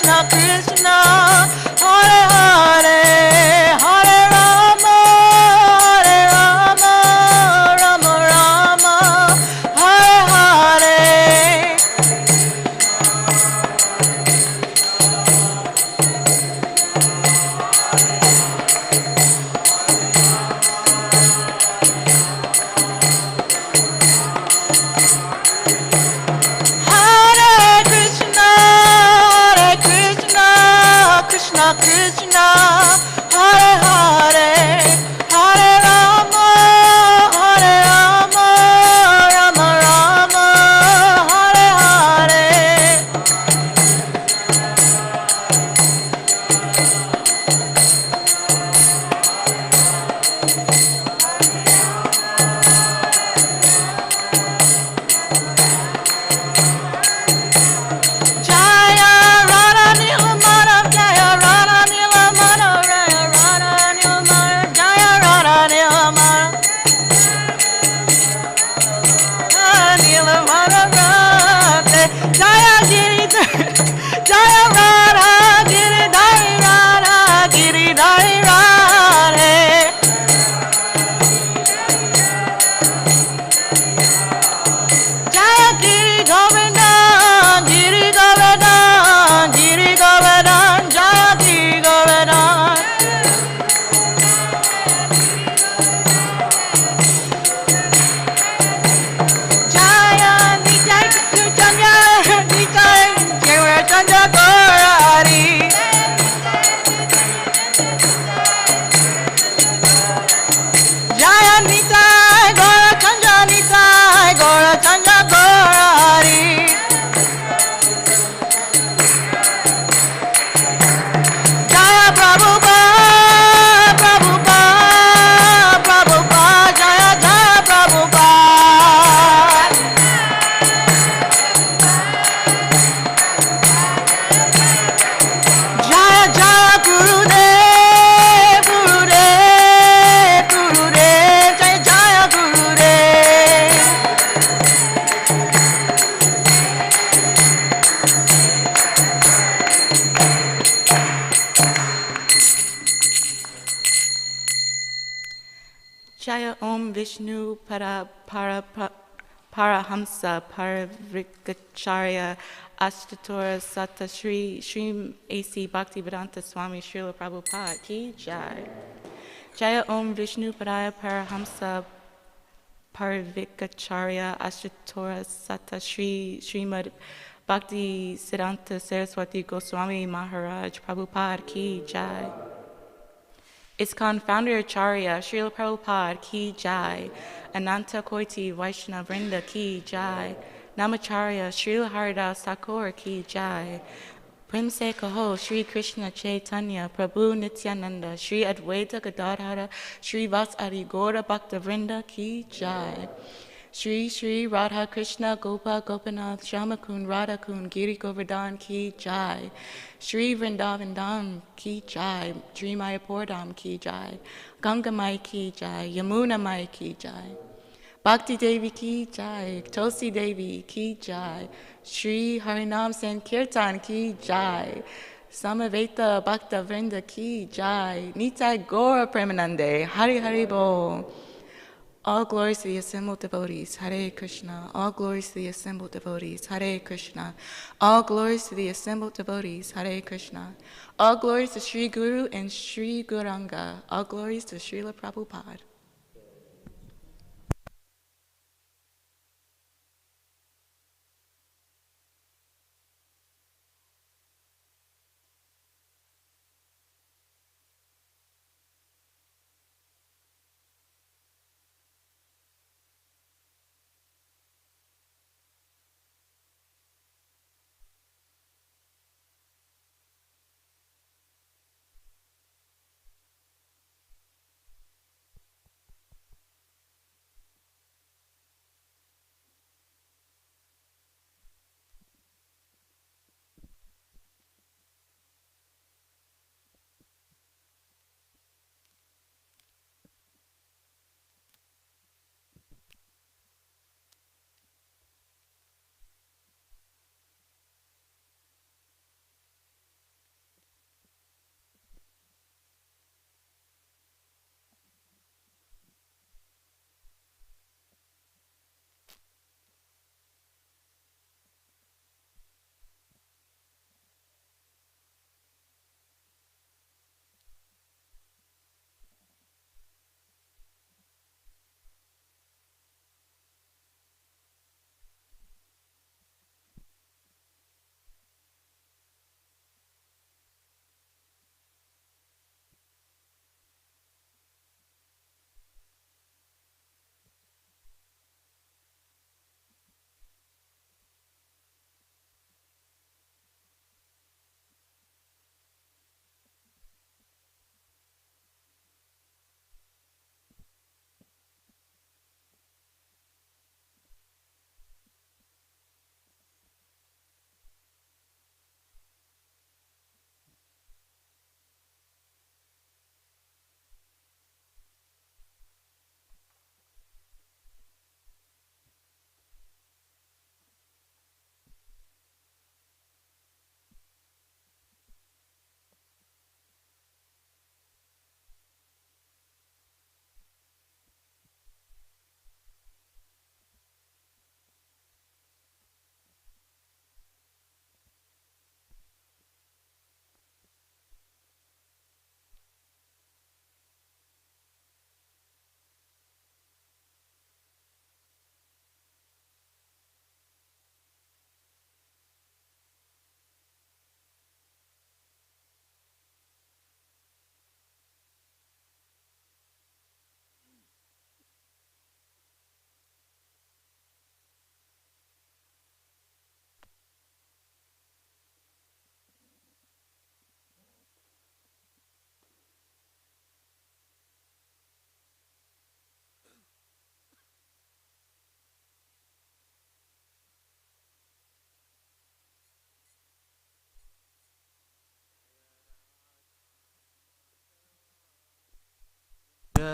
Krishna, Hare Hare, Hare Rama, Hare Rama, Rama Rama, Hare Hare. Krishna Krishna, Hare Hare, Hare Rama, Hare Rama, Rama Rama, Hare Hare. Jaya Radha Nilamana, Jaya Radha Nilamana, Jaya Radha Nilamana, Jaya Radha Nilamana, Nilamana Radha, Jaya Giri, Jaya Radha Giri Dari Radha, Giri Dari Radha. Jaya Giri Govardhan, Giri Govardhan, Giri Govardhan, Jaya Giri Govardhan. Jaya Nitai Chaitanya, Nitai Chaitanya Gaurari. Jaya Nitai Gaurachanda, Nitai Gaurachanda Gaurari. Jaya Prabhupada, Prabhupada, Prabhupada, Jaya Jaya Prabhupada. Jaya Jaya Gurudev, Gurudev, Gurudev, Jaya Jaya Gurudev. Jaya Om Vishnu Parahamsa Parivrikacharya Ashtatora Sata Shri A.C. Bhaktivedanta Swami Srila Prabhupada Ki Jai. Jaya Om Vishnu Parahamsa Parivrikacharya Ashtatora Sata Srimad Bhakti Siddhanta Saraswati Goswami Maharaj Prabhupada Ki Jai. Iskcon founder Acharya Srila Prabhupada Ki Jai. Ananta Koiti Vaishnava Vrinda Ki Jai. Namacharya Srila Haridas Thakur Ki Jai. Primse Kaho Sri Krishna Chaitanya Prabhu Nityananda Sri Advaita Gadadhara Sri Vasari Gaura Bhakta Vrinda Ki Jai. Shri Shri Radha Krishna Gopa Gopinath Shamakun Radhakun Giri Govardhan Ki Jai. Shri Vrindavan Dham Ki Jai. Shri Mayapur Dham Ki Jai. Ganga Mai Ki Jai. Yamuna Mai Ki Jai. Bhakti Devi Ki Jai. Tulsi Devi Ki Jai. Shri Harinam Sankirtan Ki Jai. Samaveta Bhakta Vrinda Ki Jai. Nitai Gaura Premanande. Hari Hari Bol. All glories to the assembled devotees, Hare Krishna. All glories to the assembled devotees, Hare Krishna. All glories to the assembled devotees, Hare Krishna. All glories to Sri Guru and Sri Guranga. All glories to Srila Prabhupada.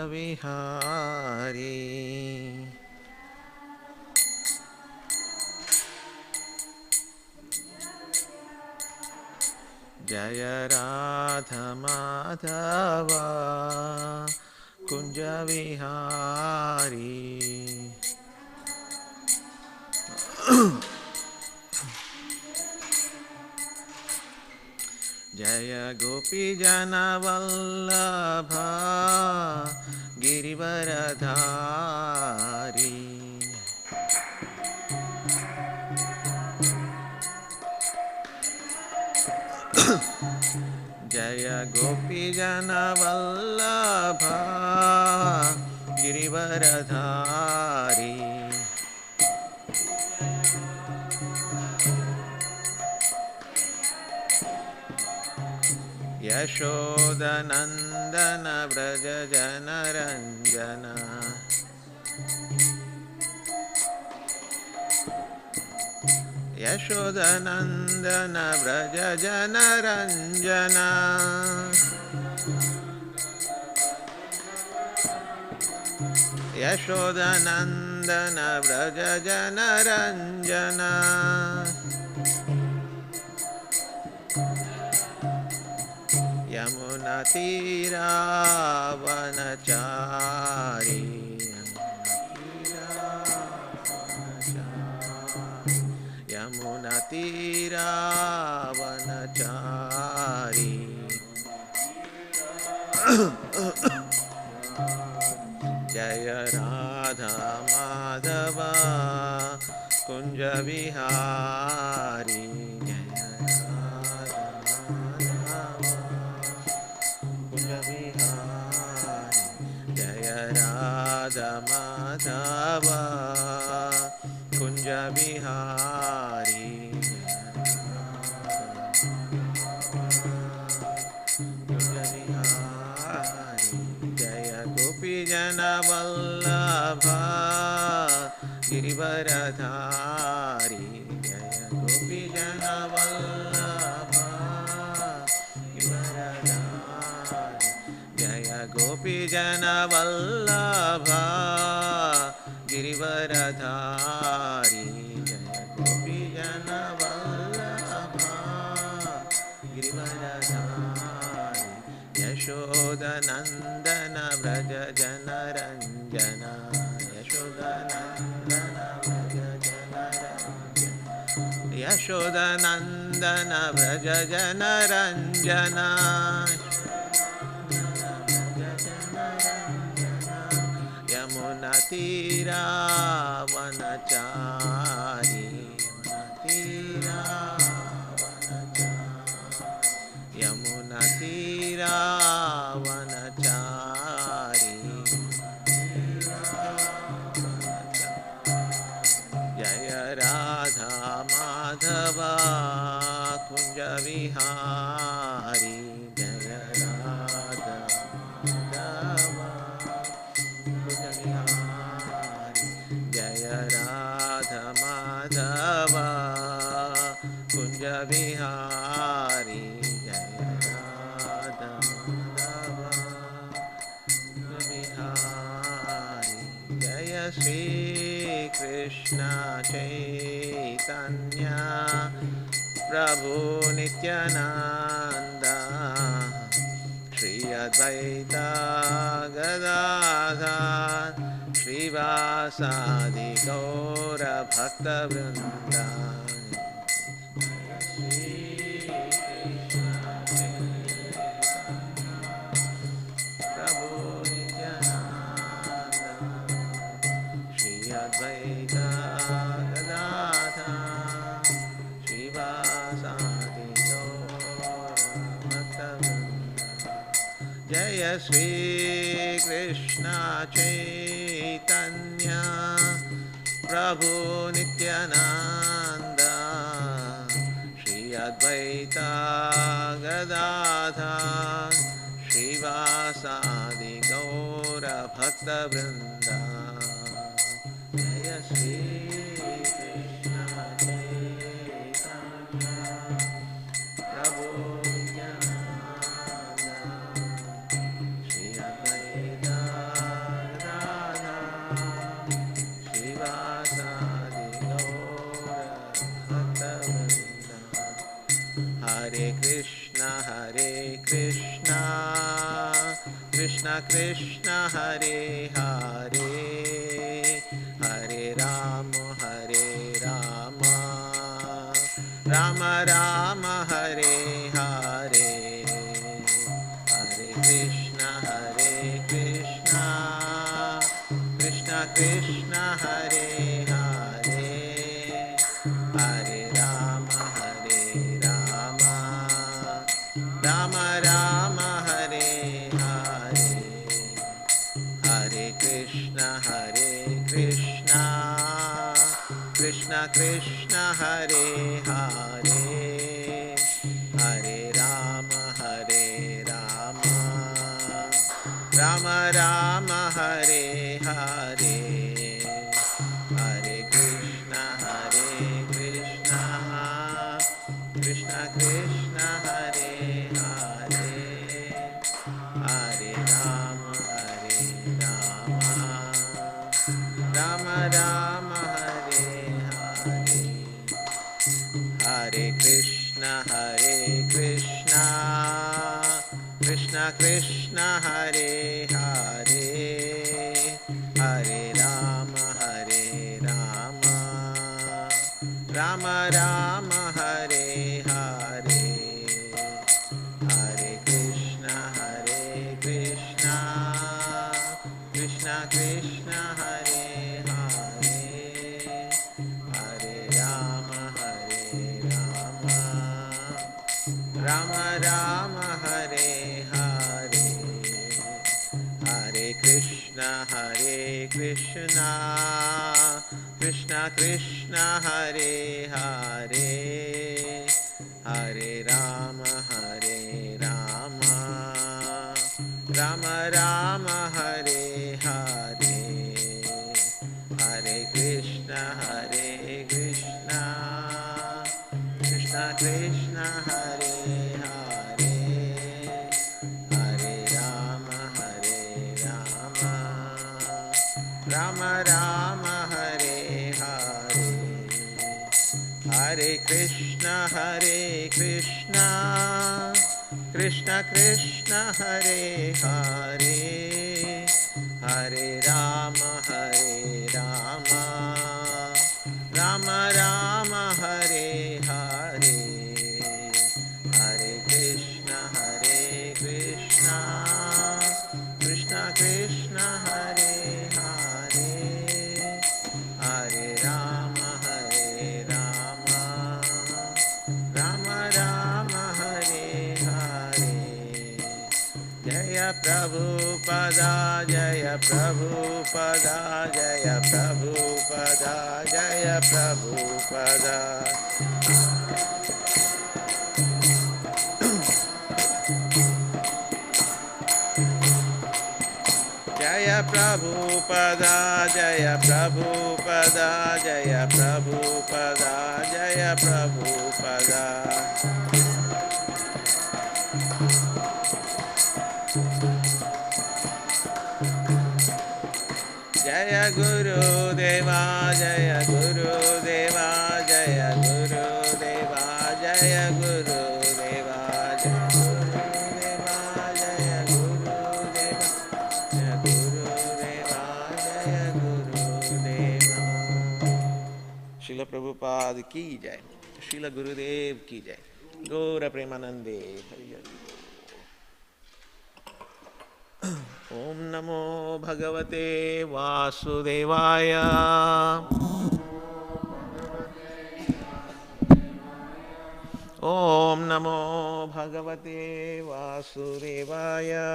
Vihari. Jaya Radha Madhava Kunja Vihari. Jaya Gopi Jana Vallabha Girivaradhari. Jaya Gopi Jana Vallabha Girivaradhari. Yashoda Nandana Vraja Jana Ranjana. Yashoda Nandana Vraja Jana Ranjana. Yashoda Nandana Vraja Jana Ranjana. Yamuna Tira Vanachari. Yamuna Tira Vanachari. Jaya Radha Madhava Kunja Vihari. Jaya Radha Madhava Kunja Vihari. Jaya Gopi Jana Vallabha Girivaradhari. Jaya Gopi Jana Vallabha Girivaradhari. Jaya Gopi Jana Vallabha Girivaradhari. Jaya Gopi Jana Vallabha Girivaradhari. Yashoda Nandana Vraja Jana Ranjana. Yashoda Nandana Vraja Jana Ranjana. Yashoda Nandana Vraja Jana Ranjana. Yamuna Tira Vanachari. Yamuna Tira Vanachari. Jaya Radha Madhava Kunja Vihari. Jaya Radha Madhava Kunja Vihari. Jaya Radha Madhava Kunja Vihari. Jaya Radha Madhava Kunja Vihari. Jaya Shri Krishna Chaitanya Prabhu Nityananda Shri Advaita Gadadhar Srivasadi Gaura Bhakta Vrinda. Prabhu Nityananda Shri Advaita Gadadhar Srivasadi Gaura Bhakta Vrinda. Jaya Shri Krishna Chaitanya Prabhu Nityananda Shri Advaita Gadadhar Srivasadi Gaura Bhakta Vrinda. Jaya Shri Krishna Chaitanya Prabhu Nityananda Shri Advaita Krishna Krishna Krishna Hare Hare Hare Rama Rama Rama Hare Hare Hare Krishna Krishna Krishna Hare Hare Hare Rama Rama Rama Hare Hare Hare Krishna Krishna Krishna Hare Hare Hare Rama Rama Rama Hare Hare Hare Krishna Krishna Krishna Hare Hare Hare Rama Rama Rama Hare Hare Hare Krishna Krishna Krishna Hare Hare Hare Rama Rama Rama Hare Hare Hare Krishna Krishna Krishna Hare Hare Hare Rama Rama Rama Hare Hare Hare Krishna Krishna Krishna Hare Hare Hare Rama Rama Rama Hare Hare Hare Krishna Krishna Krishna Hare Hare Hare Rama Rama Rama Hare Hare Hare Krishna Krishna Krishna Hare Hare Hare Rama Rama Rama Hare Hare Hare Krishna Krishna Krishna Hare Hare Hare Rama Rama Rama Hare Hare Jaya Prabhupada Jaya Prabhupada Jaya Prabhupada Jaya Prabhupada Jaya Prabhupada Jaya Prabhupada Jaya Prabhupada Jaya Prabhupada Jaya Guru Deva Jaya Guru Deva Jaya Guru Deva Jaya Guru Deva Jaya Guru Deva Jaya Guru Deva Jaya Guru Deva Srila Prabhupada ki jai Srila Gurudev ki jai Gaura Premanande Hari Hari Om Namo Bhagavate Vasudevaya Om Namo Bhagavate Vasudevaya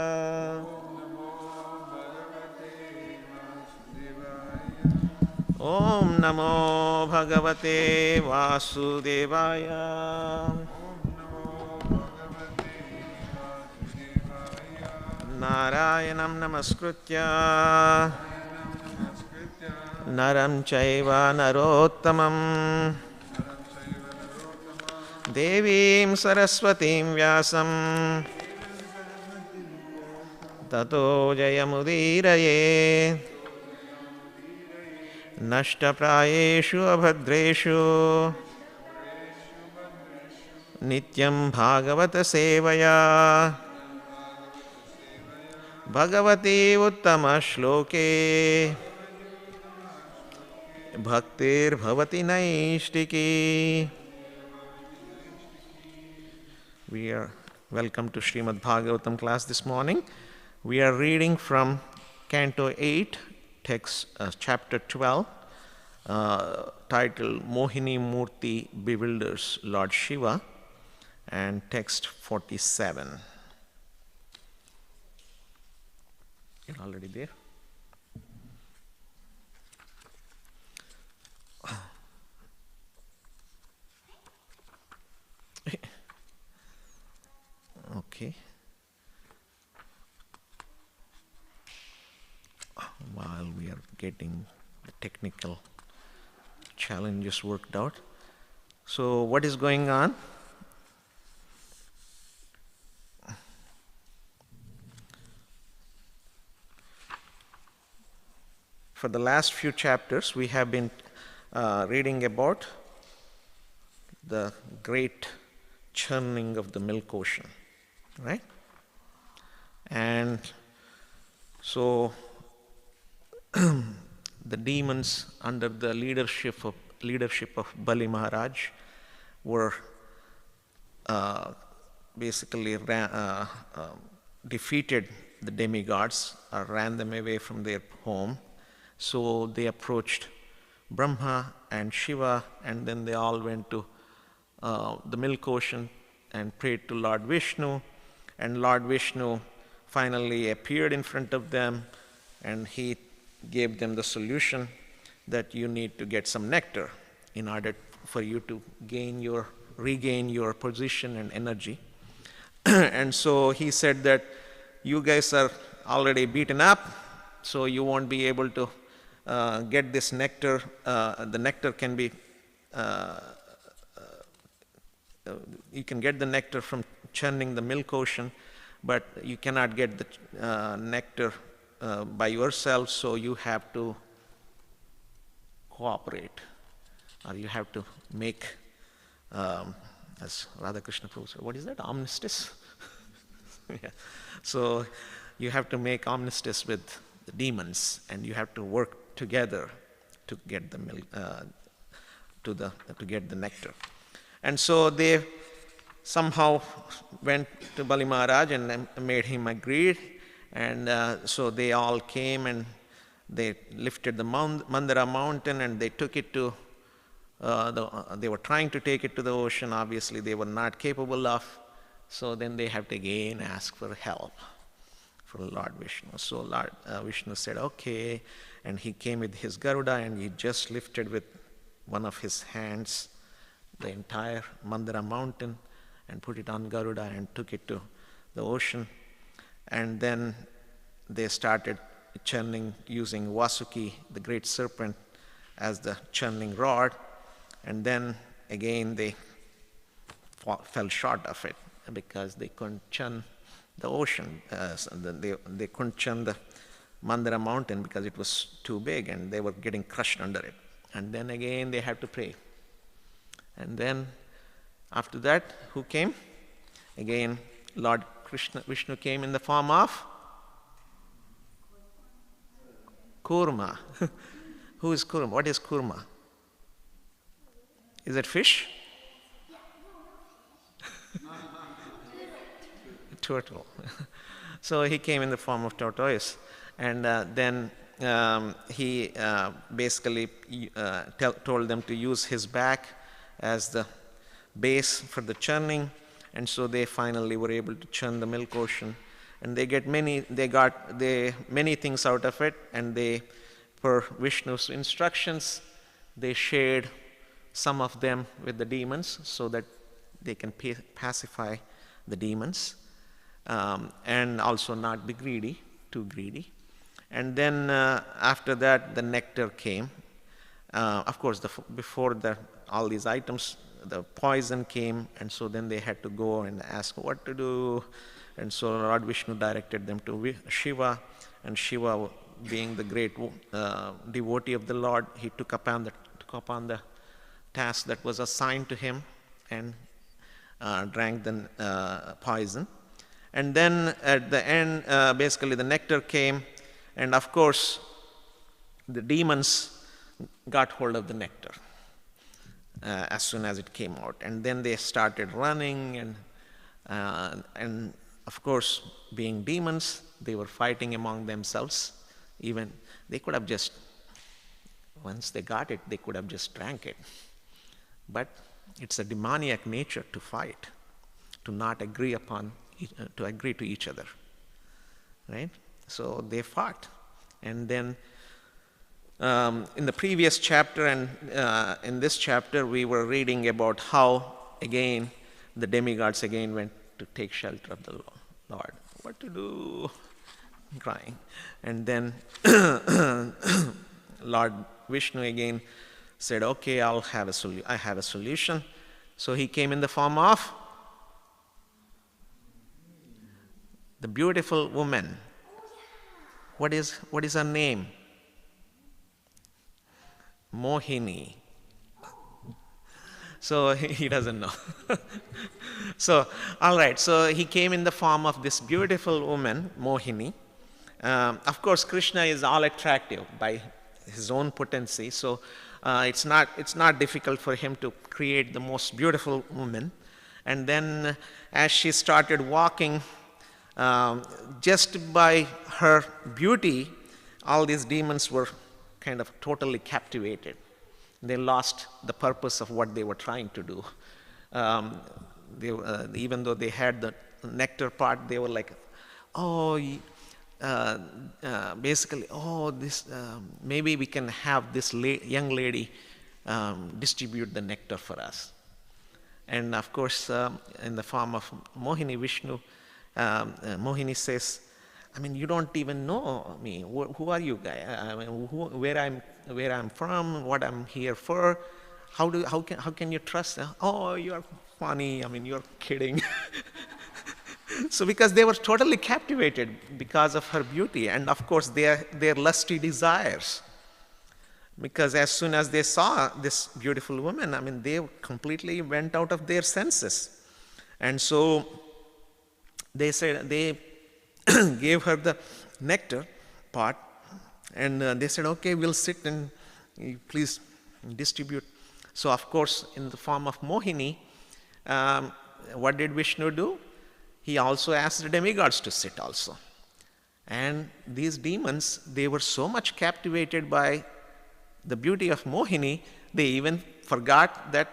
Om Namo Bhagavate Vasudevaya Narayanam Namaskritya Naram Chaiva Narottamam Devim Saraswatim Vyasam Tato Jayamudiraye Nashtaprayeshu Abhadreshu Nityam Bhagavata Sevaya Bhagavati Uttama Shloke Bhaktir Bhavati Naishtiki. We are welcome to Srimad Bhagavatam class this morning. We are reading from Canto 8, text chapter 12, titled Mohini Murti Bewilders Lord Shiva, and text 47. You're already there? Okay. While we are getting the technical challenges worked out. So what is going on? For the last few chapters, we have been reading about the great churning of the milk ocean, right? And so the demons under the leadership of Bali Maharaj were basically defeated the demigods or ran them away from their home. So they approached Brahma and Shiva, and then they all went to the milk ocean and prayed to Lord Vishnu, and Lord Vishnu finally appeared in front of them, and he gave them the solution that you need to get some nectar in order for you to regain your position and energy. And so he said that you guys are already beaten up, so you won't be able to get this nectar. The nectar can be you can get the nectar from churning the milk ocean, but you cannot get the nectar by yourself, so you have to cooperate, or you have to make, as Radhakrishna Prabhu said, what is that, armistice? Yeah. So you have to make armistice with the demons, and you have to work together to get the milk, to get the nectar. And so they somehow went to Bali Maharaj and made him agree. And so they all came and they lifted the Mandara mountain, and they took it to, they were trying to take it to the ocean. Obviously they were not capable of. So then they have to again ask for help from Lord Vishnu. So Lord Vishnu said, okay. And he came with his Garuda, and he just lifted with one of his hands the entire Mandara mountain and put it on Garuda and took it to the ocean. And then they started churning using Vasuki, the great serpent, as the churning rod. And then again they fell short of it because they couldn't churn the ocean. They couldn't churn the Mandara mountain because it was too big, and they were getting crushed under it. And then again they had to pray. And then after that, who came? Again, Lord Vishnu came in the form of Kurma. Who is Kurma? What is Kurma? Is it fish? Turtle. So he came in the form of tortoise. And then he basically told them to use his back as the base for the churning, and so they finally were able to churn the milk ocean, and they got many things out of it. And they, per Vishnu's instructions, they shared some of them with the demons so that they can pacify the demons, and also not be too greedy. And then after that, the nectar came. Of course, before all these items, the poison came, and so then they had to go and ask what to do. And so Lord Vishnu directed them to Shiva, and Shiva, being the great devotee of the Lord, he took upon the task that was assigned to him, and drank the poison. And then at the end, basically the nectar came, and of course, the demons got hold of the nectar as soon as it came out. And then they started running, and of course, being demons, they were fighting among themselves. Even they could have just, once they got it, they could have just drank it. But it's a demoniac nature to fight, to not agree to agree to each other, right? So they fought. And then in the previous chapter and in this chapter, we were reading about how, again, the demigods again went to take shelter of the Lord. What to do? Crying. And then Lord Vishnu again said, okay, I have a solution. So he came in the form of the beautiful woman. What is her name? Mohini. So he doesn't know. So, all right, so he came in the form of this beautiful woman, Mohini. Of course, Krishna is all attractive by his own potency, so it's not difficult for him to create the most beautiful woman. And then as she started walking, just by her beauty, all these demons were kind of totally captivated. They lost the purpose of what they were trying to do. Even though they had the nectar part, they were like, basically, maybe we can have this young lady distribute the nectar for us. And of course, in the form of Mohini, Vishnu, Mohini says, I mean, you don't even know me. Who are you guys? I mean, where I'm from, what I'm here for. How can you trust? Oh, you're funny. I mean, you're kidding. So because they were totally captivated because of her beauty, and of course their lusty desires. Because as soon as they saw this beautiful woman, I mean, they completely went out of their senses. And so they said, they gave her the nectar pot, and they said, okay, we'll sit and you please distribute. So of course, in the form of Mohini, what did Vishnu do? He also asked the demigods to sit also. And these demons, they were so much captivated by the beauty of Mohini, they even forgot that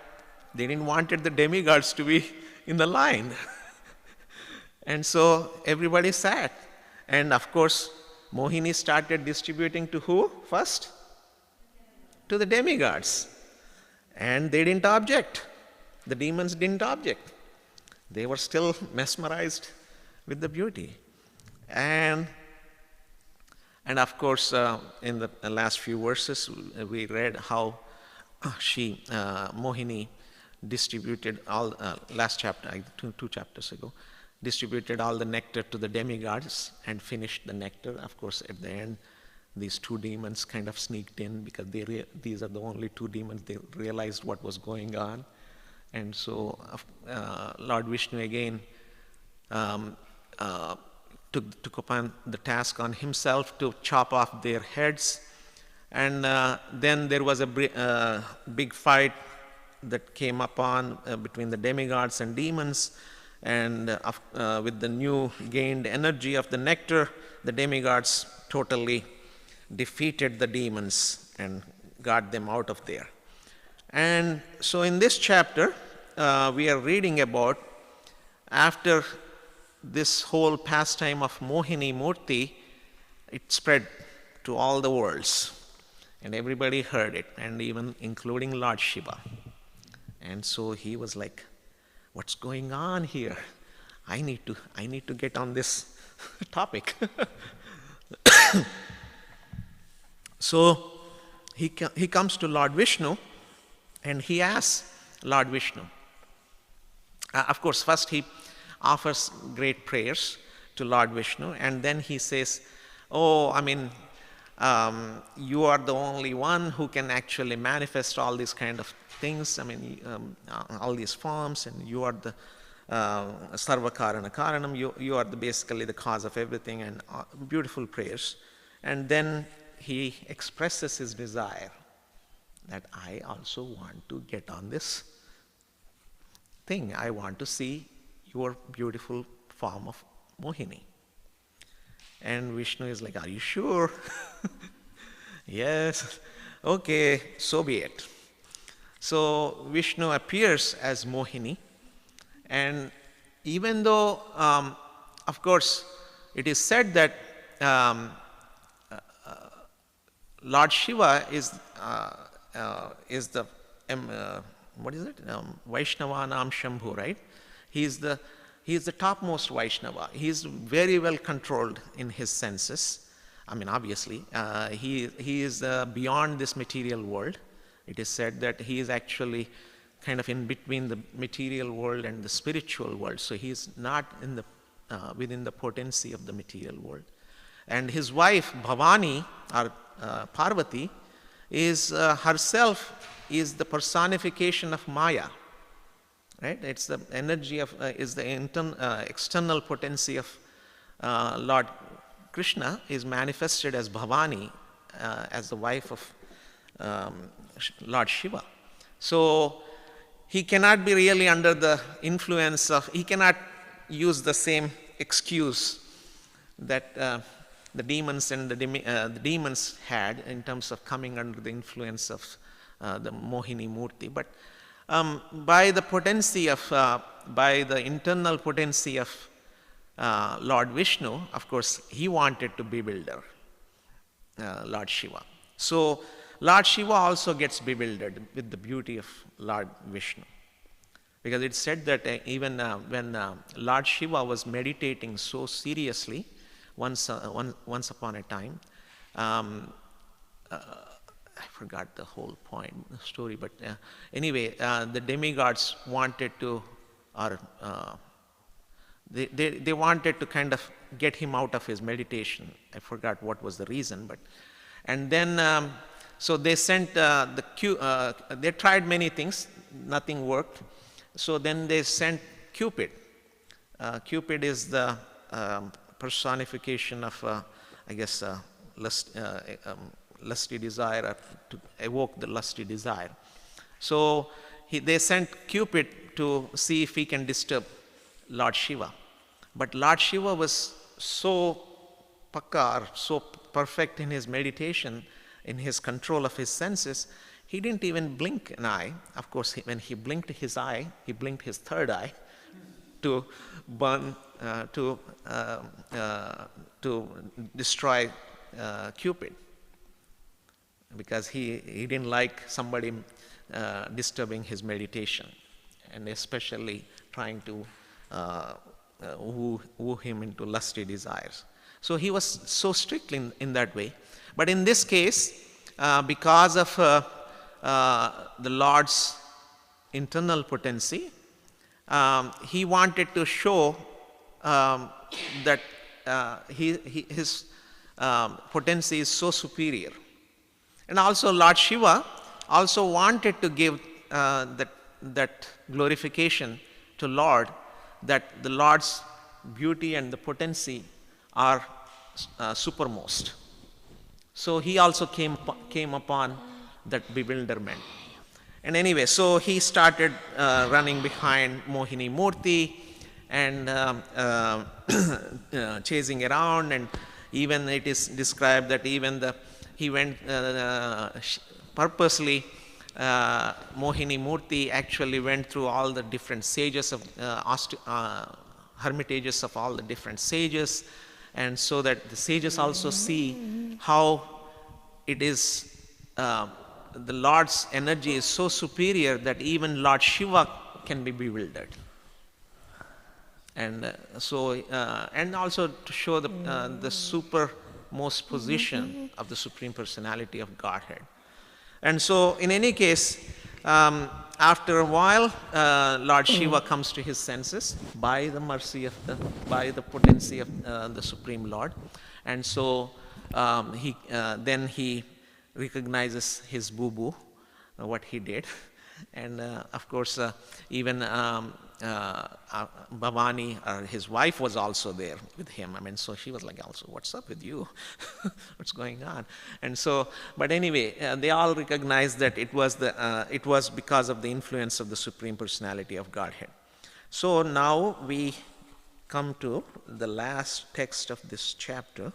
they didn't wanted the demigods to be in the line. And so everybody sat. And of course, Mohini started distributing to who first? To the demigods. And they didn't object. The demons didn't object. They were still mesmerized with the beauty. And of course, in the last few verses, we read how Mohini distributed all, last chapter, two chapters ago, distributed all the nectar to the demigods and finished the nectar. Of course, at the end, these two demons kind of sneaked in because these are the only two demons. They realized what was going on. And so Lord Vishnu again took upon the task on himself to chop off their heads. And then there was a big fight that came upon between the demigods and demons. And with the new gained energy of the nectar, the demigods totally defeated the demons and got them out of there. And so in this chapter, we are reading about after this whole pastime of Mohini Murti, it spread to all the worlds. And everybody heard it, and even including Lord Shiva. And so he was like, what's going on here? I need to get on this topic. So he comes to Lord Vishnu, and he asks Lord Vishnu. Of course, first he offers great prayers to Lord Vishnu, and then he says, oh, I mean, you are the only one who can actually manifest all these kind of things, I mean, all these forms, and you are the Sarva Karana Karanam, you are basically the cause of everything, and beautiful prayers. And then he expresses his desire that I also want to get on this thing. I want to see your beautiful form of Mohini. And Vishnu is like, are you sure? Yes. Okay, so be it. So Vishnu appears as Mohini, and even though, of course, it is said that Lord Shiva is the what is it? Vaishnavanam Shambhu, right? He is the topmost Vaishnava. He is very well controlled in his senses. I mean, obviously, he is beyond this material world. It is said that he is actually kind of in between the material world and the spiritual world. So he is not in the within the potency of the material world. And his wife Bhavani, or Parvati, is herself is the personification of Maya. Right? It's the energy of is the external potency of Lord Krishna is manifested as Bhavani, as the wife of Lord Shiva. So he cannot be really under the influence of, he cannot use the same excuse that the demons and the demons had in terms of coming under the influence of the Mohini Murti. But by the potency of, by the internal potency of Lord Vishnu, of course, he wanted to bewilder Lord Shiva. So Lord Shiva also gets bewildered with the beauty of Lord Vishnu. Because it's said that even when Lord Shiva was meditating so seriously, once upon a time, I forgot the whole point, the story, but anyway, the demigods wanted to, or they wanted to kind of get him out of his meditation. I forgot what was the reason, but, and then, so they sent they tried many things, nothing worked. So then they sent Cupid. Cupid is the personification of, I guess, lusty desire, to evoke the lusty desire. So they sent Cupid to see if he can disturb Lord Shiva. But Lord Shiva was so pakka, so perfect in his meditation, in his control of his senses, he didn't even blink an eye. Of course, when he blinked his eye, he blinked his third eye to burn, to destroy Cupid, because he didn't like somebody disturbing his meditation, and especially trying to woo him into lusty desires. So he was so strict in that way. But in this case, because of the Lord's internal potency, he wanted to show that his potency is so superior. And also Lord Shiva also wanted to give that glorification to Lord, that the Lord's beauty and the potency are supermost. So he also came upon that bewilderment. And anyway, so he started running behind Mohini Murti and chasing around, and even it is described that even he went purposely, Mohini Murti actually went through all the different sages of hermitages of all the different sages, and so that the sages also see how it is the Lord's energy is so superior that even Lord Shiva can be bewildered. And so, and also to show the supermost position of the Supreme Personality of Godhead. And so, in any case, after a while, Lord Shiva comes to his senses by the mercy of by the potency of the Supreme Lord. And so, then he recognizes his boo-boo, what he did, And of course, even Bhavani, his wife, was also there with him. I mean, so she was like, also, what's up with you? What's going on? And so, but anyway, they all recognized that it was because of the influence of the Supreme Personality of Godhead. So now we come to the last text of this chapter.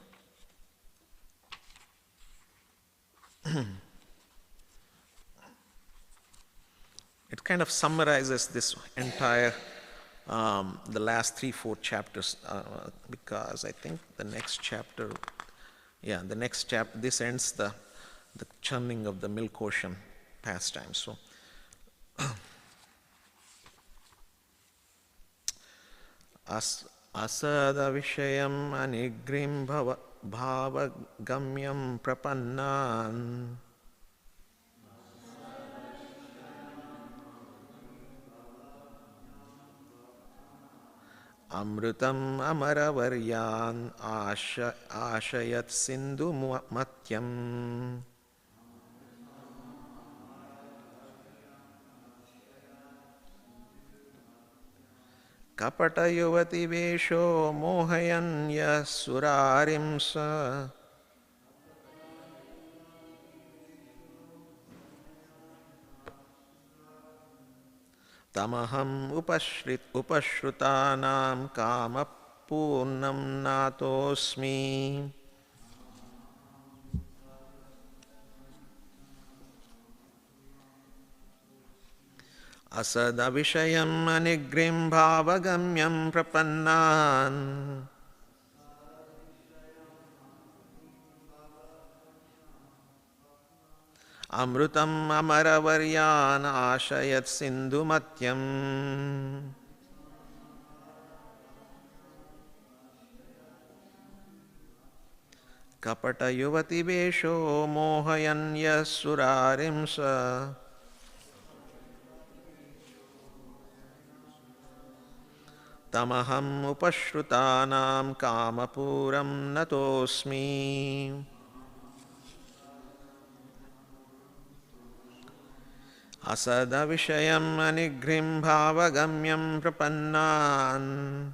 It kind of summarizes this entire, the last 3-4 chapters, because I think the next chapter, this ends the churning of the milk ocean pastime. So, asada vishayam anigrim bhava gamyam prapannan amrutam amaravaryan ashayat sindhu matyam. Kapata yuvati vesho mohayan yasurarimsa tamaham upashrutanam kamapurnam natosmi. Asada vishayam anigrim bhavagamyam prapannan amrutam amaravaryan ashayat sindhu matyam. Kapata yuvati vesho mohayan yasurarimsa tamaham upashrutanam kamapuram natosmi. Asada vishayam anigrim bhavagamyam prapannan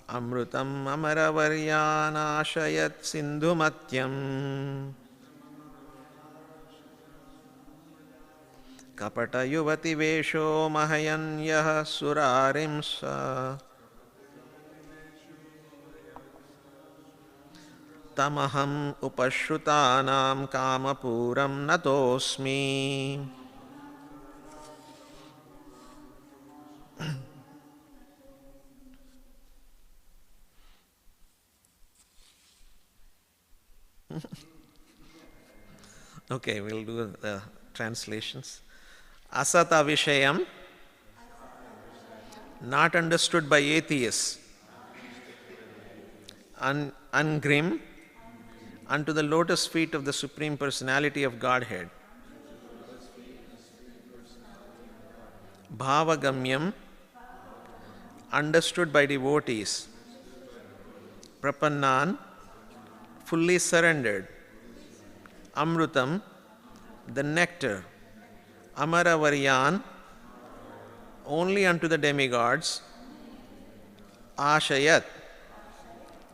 amrutam amaravaryan ashayat sindhu matyam. Kapata yuvati vesho mahayan yah surarimsa tamaham upashrutanam kamapuram natosmi. Okay, we'll do the translations. Asata Vishayam, not understood by atheists. Ungrim, unto the lotus feet of the Supreme Personality of Godhead. Bhavagamyam, understood by devotees. Prapannan, fully surrendered. Amrutam, the nectar. Amaravaryan, only unto the demigods. Ashayat,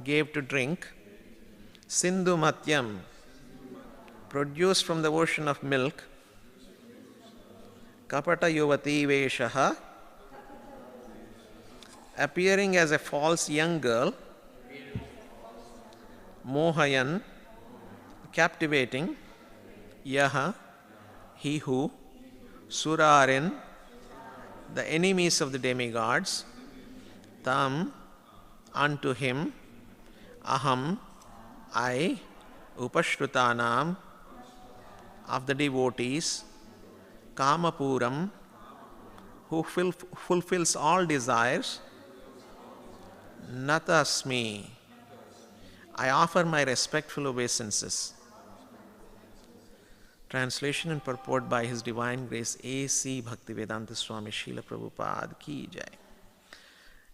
gave to drink. Sindhu Matyam, produced from the ocean of milk. Kapata Yuvati Veshaha, appearing as a false young girl. Mohayan, captivating. Yaha, he who. Surarin, the enemies of the demigods. Tam, unto him. Aham, I. Upashrutanam, of the devotees. Kamapuram, who fulfills all desires. Natasmi, I offer my respectful obeisances. Translation and purport by His Divine Grace A.C. Bhaktivedanta Swami Srila Prabhupada Ki Jai.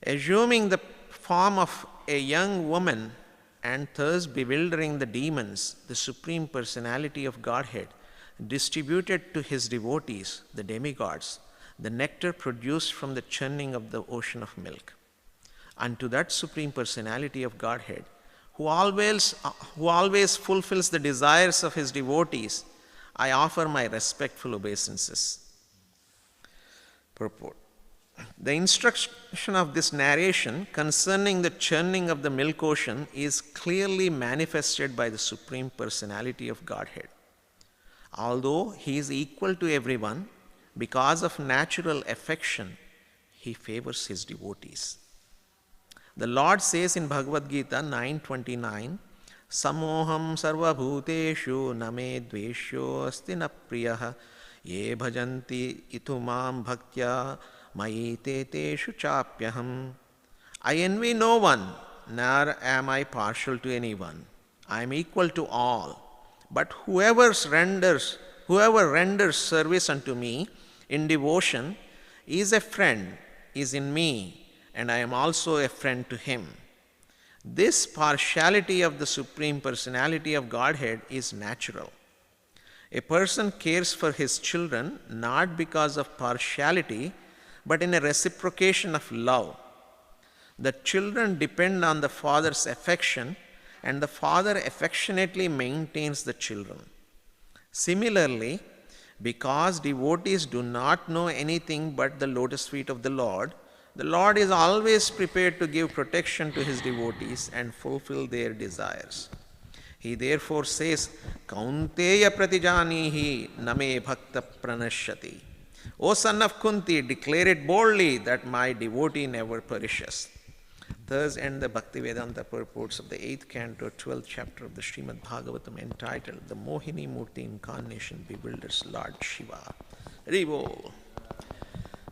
Assuming the form of a young woman and thus bewildering the demons, the Supreme Personality of Godhead distributed to his devotees, the demigods, the nectar produced from the churning of the ocean of milk. Unto that Supreme Personality of Godhead, who always fulfills the desires of his devotees, I offer my respectful obeisances. Purport. The instruction of this narration concerning the churning of the milk ocean is clearly manifested by the Supreme Personality of Godhead. Although he is equal to everyone, because of natural affection, he favors his devotees. The Lord says in Bhagavad Gita 9:29, Samoham sarva bhuteshu name dveshyo asti na priyah ye bhajanti itumam bhaktya mayi te teshu chapyaham. I envy no one, nor am I partial to anyone. I am equal to all. But whoever renders service unto me in devotion is a friend, is in me, and I am also a friend to him. This partiality of the Supreme Personality of Godhead is natural. A person cares for his children not because of partiality, but in a reciprocation of love. The children depend on the father's affection, and the father affectionately maintains the children. Similarly, because devotees do not know anything but the lotus feet of the Lord is always prepared to give protection to his devotees and fulfill their desires. He therefore says, Kaunteya pratijanihi name bhakta pranashyati. O son of Kunti, declare it boldly that my devotee never perishes. Thus end the Bhaktivedanta purports of the 8th canto, 12th chapter of the Srimad Bhagavatam, entitled The Mohini Murti Incarnation Bewilders Lord Shiva. Haribol.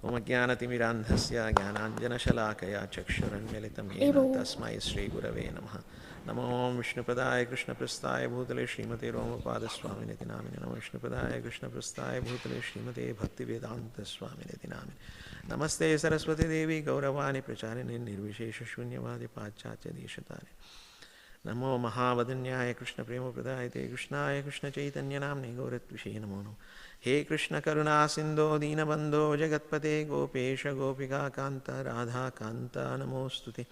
Om Jnanatimirandhasya Jnananjanashalakaya Chakshuranyalitam Yena Tasmai Sri Gurave Namaha. Namo Vishnupadaya Krishna Prasthaya Bhutale Srimate Romapada Swaminiti Namine. Namo Vishnupadaya Krishna Prasthaya Bhutale Srimate Bhaktivedanta Swaminiti Namine. Namaste Saraswati Devi Gauravani Pracharini Nirvishesha Shunyavadi Pachacya Deshatari. Namo Mahavadanyaya Krishna Prema Pradayate Krishnaya Krishna Chaitanya Namne Gauratvishe Namo Namo. He Krishna Karuna Sindho Dinabandho Jagatpate Gopesha Gopika Kanta Radha Kanta Namostute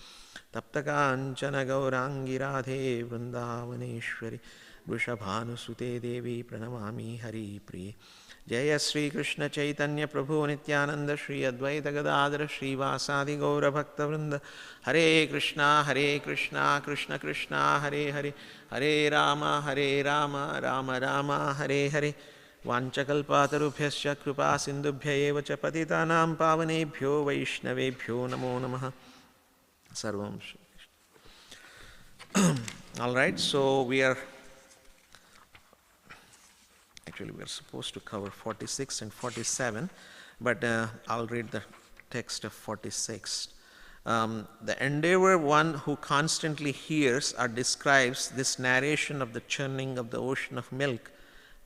Taptakanchana Gaurangi Radhe Vrindavaneshwari Vrishabhanusute Devi Pranamami Hari Priye. Jaya Sri Krishna Chaitanya Prabhu Nityananda Sri Advaita Gadadara Sri Vasadi Gaura Bhakta Vrinda. Hare Krishna Krishna Krishna Hare Hare Hare Rama Rama Rama Hare Hare. Vanchakalpatarubhyascha kripa sindubhya eva cha patitanam pavanebhyo vaishnavebhyo namo namaha. Sarvam Shri Krishna. All right, so we are supposed to cover 46 and 47, but I'll read the text of 46. The endeavor one who constantly hears or describes this narration of the churning of the ocean of milk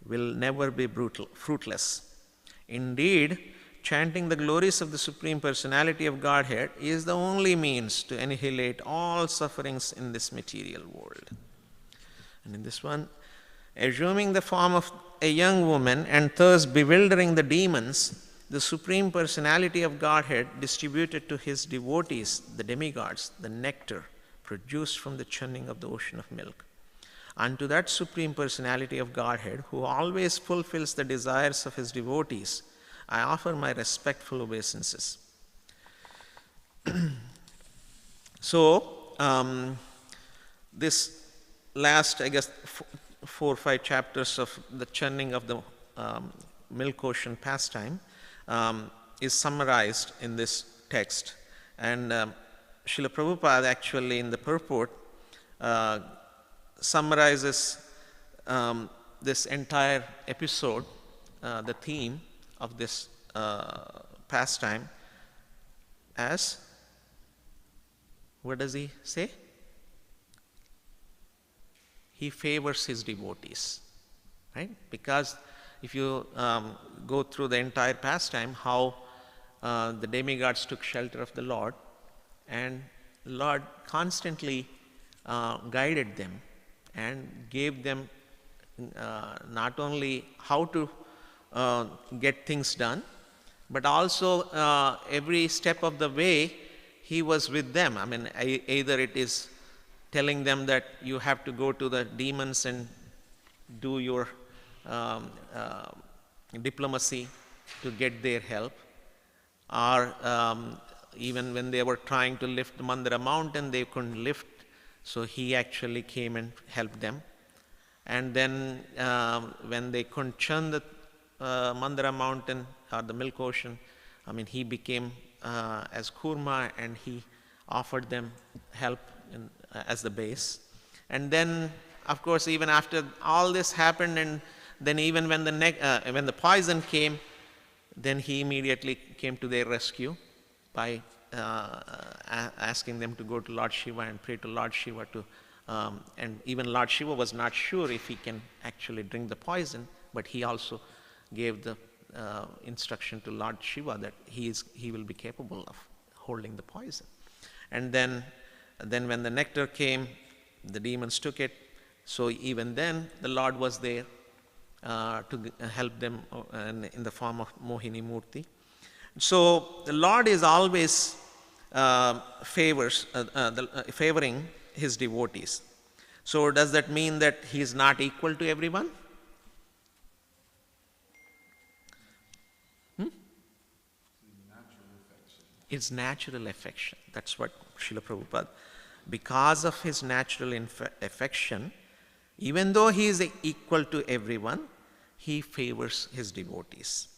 will never be fruitless. Indeed, chanting the glories of the Supreme Personality of Godhead is the only means to annihilate all sufferings in this material world. And in this one, assuming the form of a young woman and thus bewildering the demons, the Supreme Personality of Godhead distributed to his devotees, the demigods, the nectar produced from the churning of the ocean of milk. Unto that Supreme Personality of Godhead, who always fulfills the desires of his devotees, I offer my respectful obeisances. So, this last, 4 or 5 chapters of the churning of the milk ocean pastime is summarized in this text. And Srila Prabhupada actually in the purport summarizes this entire episode, the theme of this pastime as, what does he say? He favors his devotees, right? Because if you go through the entire pastime, how the demigods took shelter of the Lord, and the Lord constantly guided them and gave them not only how to get things done, but also every step of the way he was with them. I mean, either it is telling them that you have to go to the demons and do your diplomacy to get their help, or even when they were trying to lift the Mandara mountain, they couldn't lift, so he actually came and helped them. And then when they couldn't churn the Mandara mountain or the milk ocean, I mean, he became as Kurma and he offered them help as the base. And then, of course, even after all this happened, and then even when the poison came, then he immediately came to their rescue by asking them to go to Lord Shiva and pray to Lord Shiva to, and even Lord Shiva was not sure if he can actually drink the poison, but he also gave the instruction to Lord Shiva that he will be capable of holding the poison. And then when the nectar came, the demons took it. So even then, the Lord was there to help them in the form of Mohini Murti. So the Lord is always favoring his devotees. So does that mean that he is not equal to everyone? It's natural affection. That's what Srila Prabhupada, because of his natural affection, even though he is equal to everyone, he favors his devotees.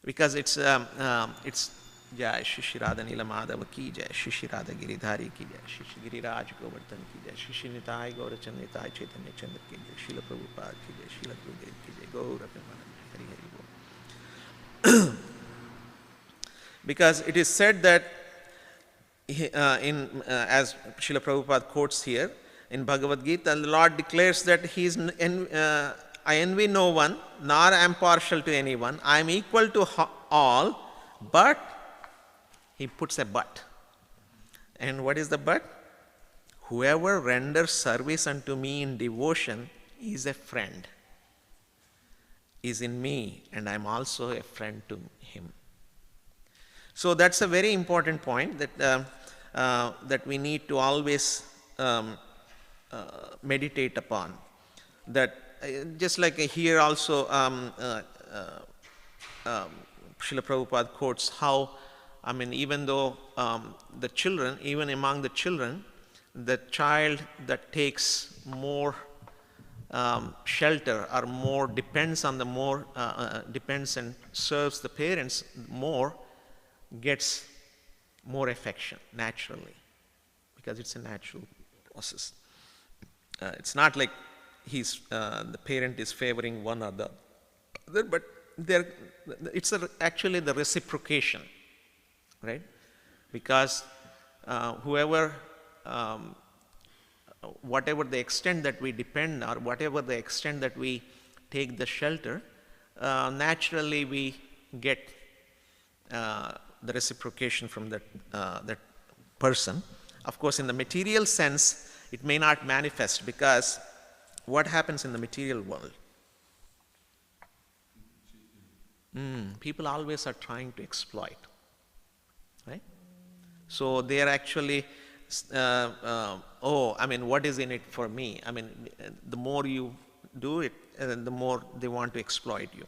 Because it's Jai Shri Radha Nila Madhava ki Jai, Shri Radha Giridhari ki Jai, Shri Giriraj Govardhan ki Jai, Shri Nitai Gaurachand Nitai Chaitanya Chandra ki Jai, Srila Prabhupada ki Jai, Srila Gurudev ki Jai, Gaura Premanand, Hari Hari Bol. Because it is said that as Srila Prabhupada quotes here in Bhagavad Gita, the Lord declares that I envy no one, nor am partial to anyone. I am equal to all, but he puts a but. And what is the but? Whoever renders service unto me in devotion is a friend, is in me, and I am also a friend to him. So that's a very important point that we need to always meditate upon. That just like here also Srila Prabhupada quotes how, I mean, even though the children, even among the children, the child that takes more shelter or more depends on depends and serves the parents more, gets more affection naturally, because it's a natural process. It's not like the parent is favoring one or the other, but it's actually the reciprocation, right? Because whoever, whatever the extent that we depend, or whatever the extent that we take the shelter, naturally we get the reciprocation from that person. Of course, in the material sense, it may not manifest, because what happens in the material world? People always are trying to exploit, right? So they are actually, I mean, what is in it for me? I mean, the more you do it, the more they want to exploit you.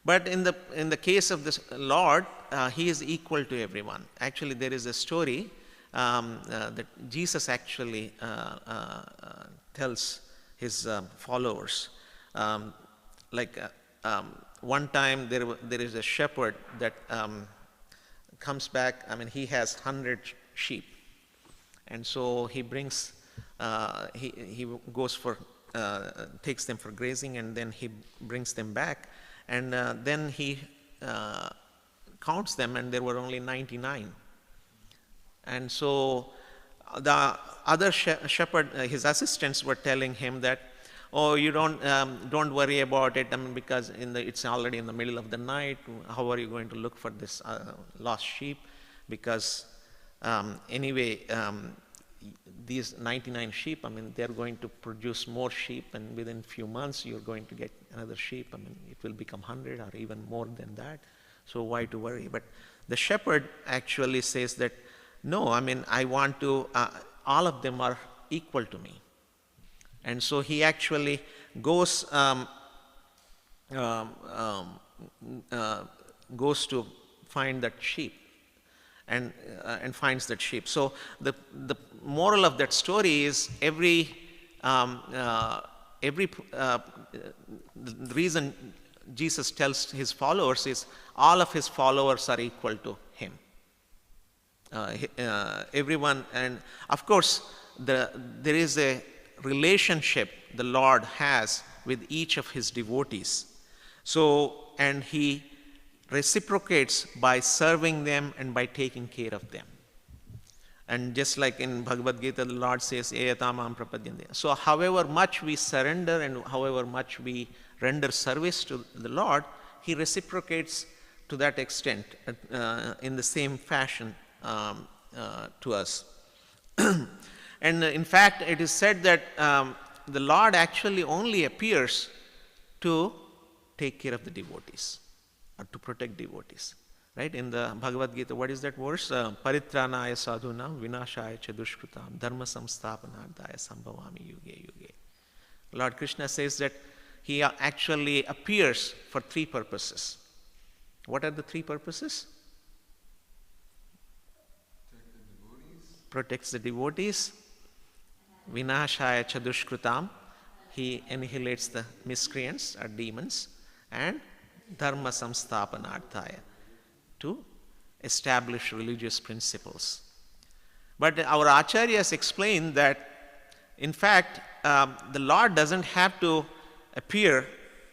But in the case of this Lord, he is equal to everyone. Actually, there is a story that Jesus actually tells his followers. One time there is a shepherd that comes back. I mean, he has 100 sheep, and so he brings he goes for takes them for grazing, and then he brings them back. And then he counts them, and there were only 99. And so the other shepherd, his assistants were telling him that, oh, you don't worry about it. I mean, because it's already in the middle of the night. How are you going to look for this lost sheep? Because anyway, these 99 sheep, I mean, they're going to produce more sheep, and within few months you're going to get another sheep. I mean, it will become 100 or even more than that. So why to worry? But the shepherd actually says that, no, I mean, I want to, all of them are equal to me. And so he actually goes goes to find that sheep, and finds that sheep. So the moral of that story is the reason Jesus tells his followers is all of his followers are equal to him. Everyone, and of course there is a relationship the Lord has with each of his devotees. So, and he reciprocates by serving them and by taking care of them. And just like in Bhagavad Gita, the Lord says, Eyatamam prapadyante. So however much we surrender and however much we render service to the Lord, he reciprocates to that extent, in the same fashion to us. And in fact, it is said that the Lord actually only appears to take care of the devotees, or to protect devotees. Right? In the Bhagavad Gita, what is that verse? Paritranaya sadhunam vinashaya cha dushkrutam dharma samsthapanardaya sambhavami yuge yuge. Lord Krishna says that he actually appears for three purposes. What are the three purposes? Protects the devotees. Vinashaya cha dushkrutam. He annihilates the miscreants or demons. And dharma samsthapanardaya, to establish religious principles. But our acharyas explain that, in fact, the Lord doesn't have to appear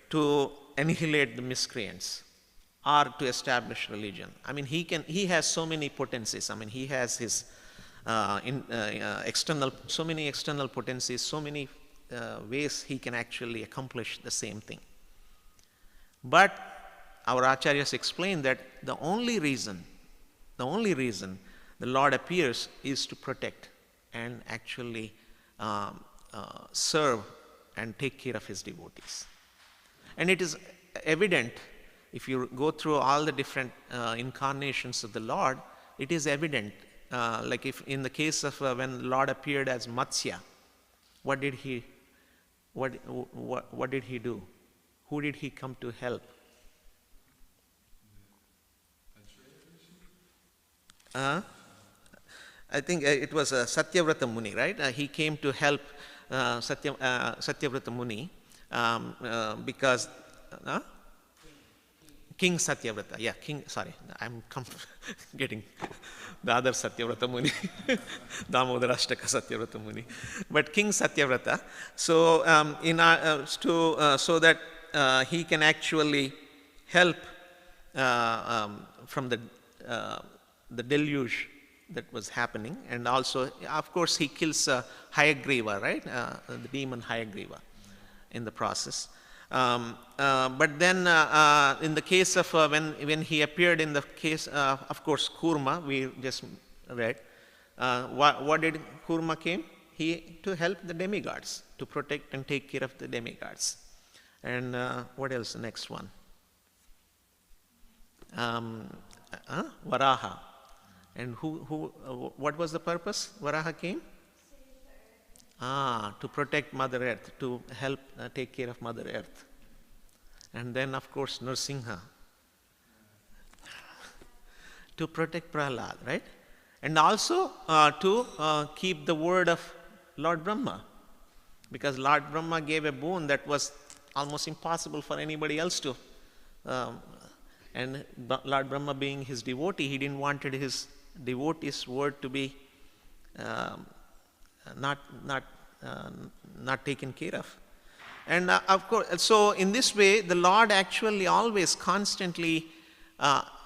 to annihilate the miscreants or to establish religion. I mean, he has so many potencies. I mean, he has his so many external potencies, so many ways he can actually accomplish the same thing. But our acharyas explain that the only reason the Lord appears is to protect and actually serve and take care of his devotees. And it is evident, if you go through all the different incarnations of the Lord, it is evident, like if in the case of when the Lord appeared as Matsya, what did he do? Who did he come to help? I think it was Satyavrata Muni, right? He came to help Satyavrata Muni because King Satyavrata. Yeah, sorry, I'm getting the other Satyavrata Muni, Damodarashtaka Satyavrata Muni. But King Satyavrata, so so that he can actually help from the deluge that was happening, and also, of course, he kills Hayagriva, right? The demon Hayagriva in the process. But then, in the case of when he appeared in the case, of course, Kurma, we just read. What did Kurma came? To help the demigods, to protect and take care of the demigods. And what else? The next one. Varaha. And what was the purpose Varaha came? To protect Mother Earth, to help take care of Mother Earth. And then, of course, Nrsimha, to protect Prahlad, right? And also to keep the word of Lord Brahma, because Lord Brahma gave a boon that was almost impossible for anybody else to. And Lord Brahma being his devotee, he didn't want his devotee's word to be not taken care of. And of course, so in this way, the Lord actually always constantly,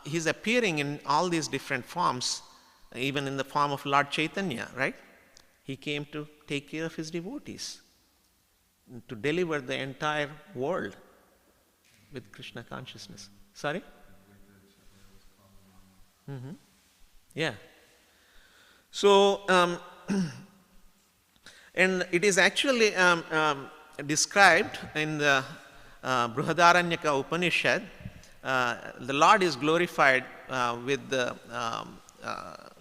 he's appearing in all these different forms, even in the form of Lord Chaitanya, right? He came to take care of his devotees, to deliver the entire world with Krishna consciousness. Sorry? Mm-hmm. Yeah. So, And it is actually described in the Brihadaranyaka Upanishad. The Lord is glorified with the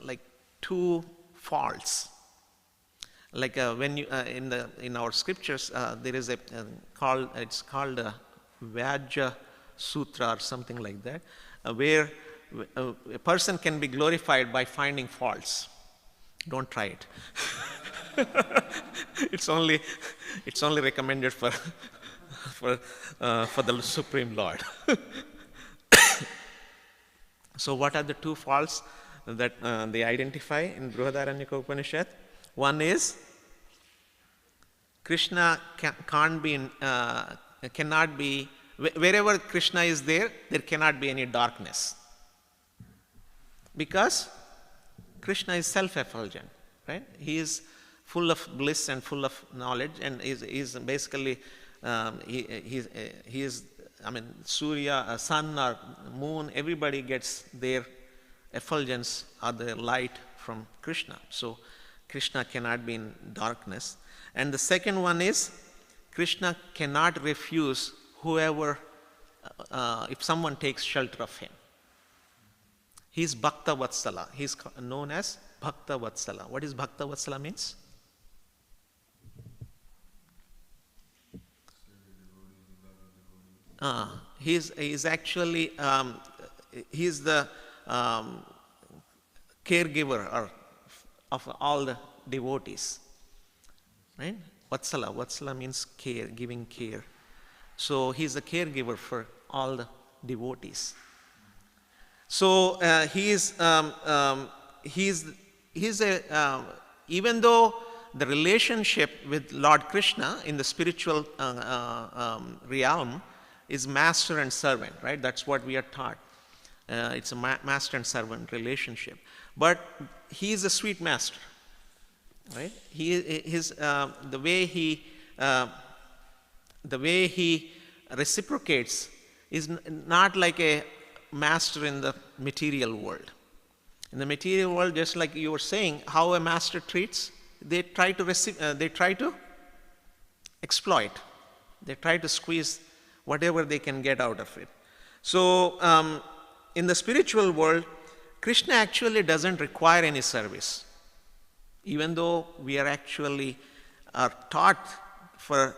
like two faults. Like when you in our scriptures there is it's called Vyajya Sutra or something like that, where a person can be glorified by finding faults. Don't try it. It's only recommended for the Supreme Lord. So what are the two faults that they identify in Brihadaranyaka Upanishad? One is Krishna cannot be, wherever Krishna is there cannot be any darkness. Because Krishna is self-effulgent, right? He is full of bliss and full of knowledge, and is basically, he is, I mean, Surya, sun or moon, everybody gets their effulgence or their light from Krishna. So Krishna cannot be in darkness. And the second one is, Krishna cannot refuse whoever, if someone takes shelter of him. He is Bhakta Vatsala. He is known as Bhakta Vatsala. What is Bhakta Vatsala means? He is actually, he is the caregiver of all the devotees. Right? Vatsala means care, giving care. So he is the caregiver for all the devotees. So even though the relationship with Lord Krishna in the spiritual realm is master and servant, right? That's what we are taught. It's a master and servant relationship. But he is a sweet master, right? The way he reciprocates is not like a master in the material world. In the material world, just like you were saying, how a master treats, they try to exploit. They try to squeeze whatever they can get out of it. So in the spiritual world, Krishna actually doesn't require any service. Even though we are actually taught for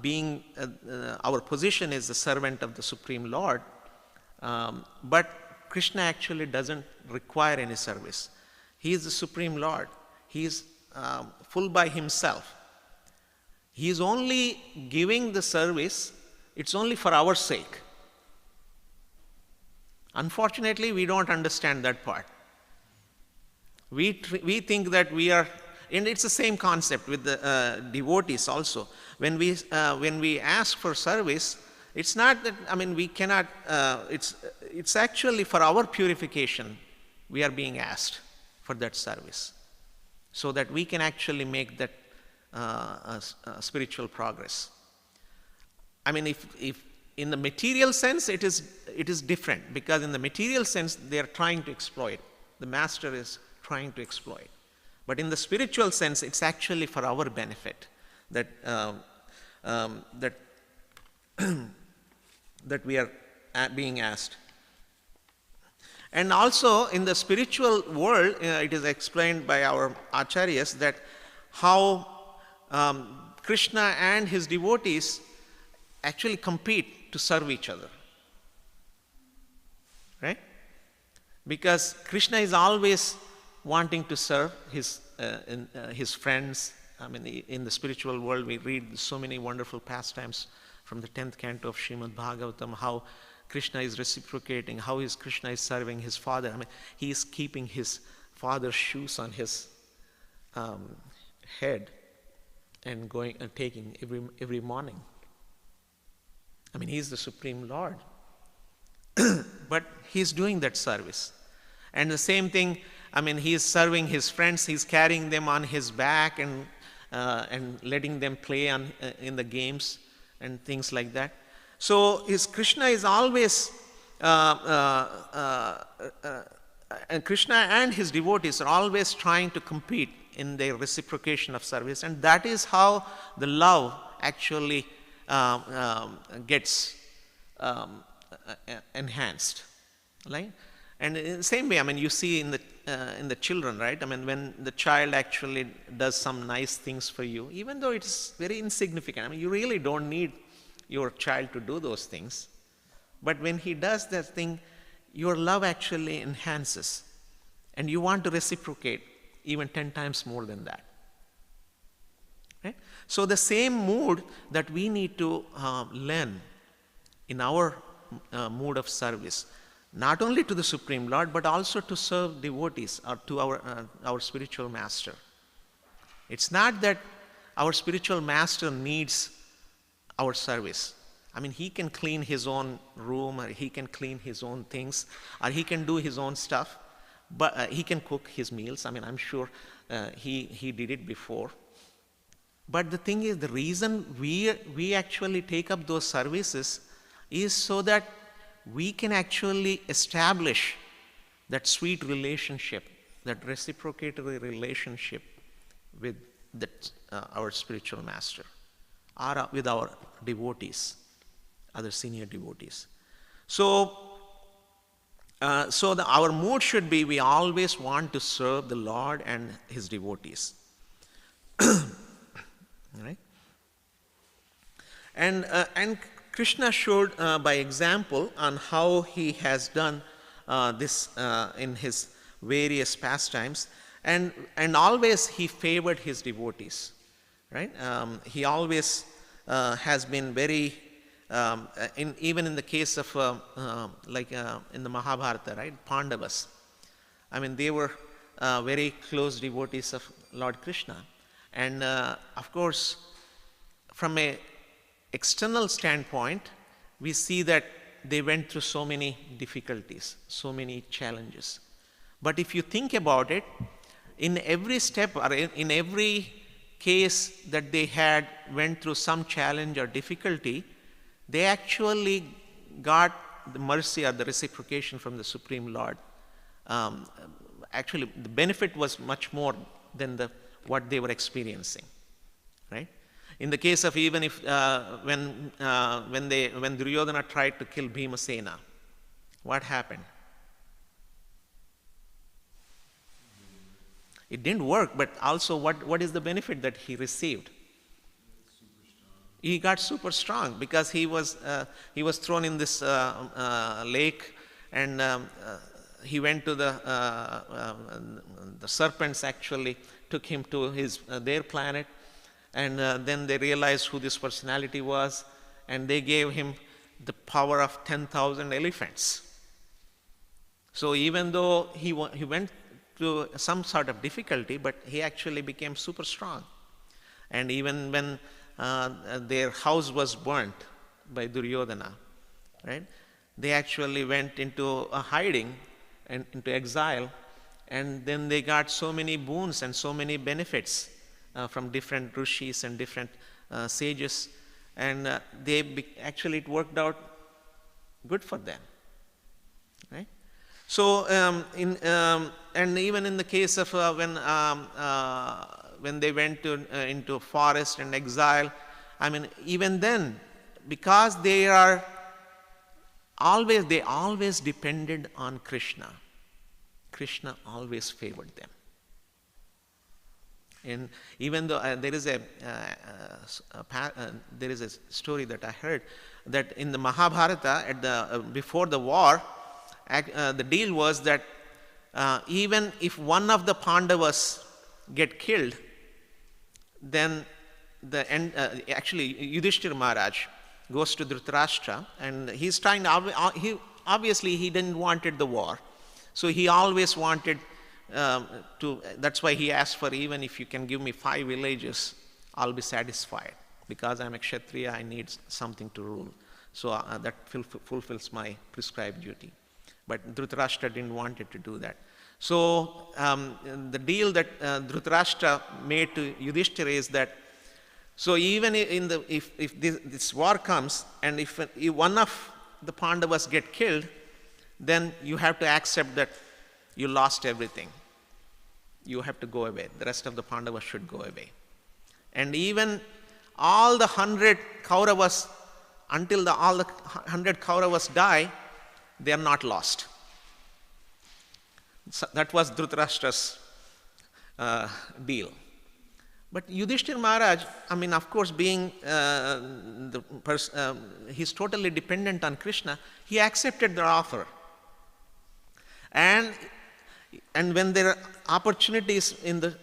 being, our position is the servant of the Supreme Lord, but Krishna actually doesn't require any service. He is the Supreme Lord. He is full by himself. He is only giving the service, it's only for our sake. Unfortunately, we don't understand that part. We think that we are, and it's the same concept with the devotees also. When we ask for service, it's not that, I mean, we cannot, it's actually for our purification we are being asked for that service, so that we can actually make that spiritual progress. I mean, if in the material sense it is different, because in the material sense they are trying to exploit. The master is trying to exploit. But in the spiritual sense, it's actually for our benefit that that we are being asked. And also in the spiritual world, it is explained by our acharyas that how Krishna and his devotees actually compete to serve each other. Right? Because Krishna is always wanting to serve his friends. I mean, in the spiritual world, we read so many wonderful pastimes from the 10th canto of Srimad Bhagavatam, how Krishna is reciprocating, how Krishna is serving his father. I mean, he is keeping his father's shoes on his head and going and taking every morning. I mean, he is the Supreme Lord. But he is doing that service. And the same thing, I mean, he is serving his friends, he is carrying them on his back and letting them play in the games and things like that. So Krishna is always and Krishna and his devotees are always trying to compete in their reciprocation of service, and that is how the love actually gets enhanced, right? And in the same way, I mean, you see in the children, right? I mean, when the child actually does some nice things for you, even though it's very insignificant, I mean, you really don't need your child to do those things, but when he does that thing, your love actually enhances, and you want to reciprocate even 10 times more than that. Right? So the same mood that we need to learn in our mood of service, not only to the Supreme Lord, but also to serve devotees or to our spiritual master. It's not that our spiritual master needs our service. I mean, he can clean his own room, or he can clean his own things, or he can do his own stuff, but he can cook his meals. I mean, I'm sure he did it before. But the thing is, the reason we actually take up those services is so that we can actually establish that sweet relationship, that reciprocatory relationship with our spiritual master, or with our devotees, other senior devotees. So our mood should be, we always want to serve the Lord and his devotees. Right? And Krishna showed by example on how he has done this in his various pastimes, and always he favored his devotees. Right? He always has been very, even in the case of in the Mahabharata, right? Pandavas. I mean, they were very close devotees of Lord Krishna. And of course, from an external standpoint, we see that they went through so many difficulties, so many challenges. But if you think about it, in every step or in every case that they had went through some challenge or difficulty, they actually got the mercy or the reciprocation from the Supreme Lord. Actually, the benefit was much more than what they were experiencing, right? In the case of even if when Duryodhana tried to kill Bhimasena, what happened? It didn't work, but also what is the benefit that he received? He got super strong because he was thrown in this lake, and he went to the serpents actually took him to their planet, and then they realized who this personality was, and they gave him the power of 10,000 elephants. So even though he went through some sort of difficulty, but he actually became super strong. And even when their house was burnt by Duryodhana, right? They actually went into a hiding and into exile, and then they got so many boons and so many benefits from different rishis and different sages, and actually it worked out good for them, right? So and even in the case of when they went into forest and exile, I mean, even then, because they always depended on Krishna. Krishna always favored them. And even though there is a story that I heard that in the Mahabharata before the war, the deal was that even if one of the Pandavas get killed, then actually Yudhishthira Maharaj goes to Dhritarashtra, and he's trying to, obviously he didn't wanted the war, so he always wanted that's why he asked for, even if you can give me 5 villages, I'll be satisfied, because I'm a Kshatriya, I need something to rule, so that fulfills my prescribed duty. But Dhritarashtra didn't want it to do that. So the deal that Dhritarashtra made to Yudhishthira is that, so even if this war comes, and if one of the Pandavas get killed, then you have to accept that you lost everything. You have to go away. The rest of the Pandavas should go away. And even all the 100 Kauravas, until all the 100 Kauravas die, they are not lost. So that was Dhritarashtra's deal. But Yudhishthira Maharaj, I mean, of course, being he's totally dependent on Krishna, he accepted their offer. And when there are opportunities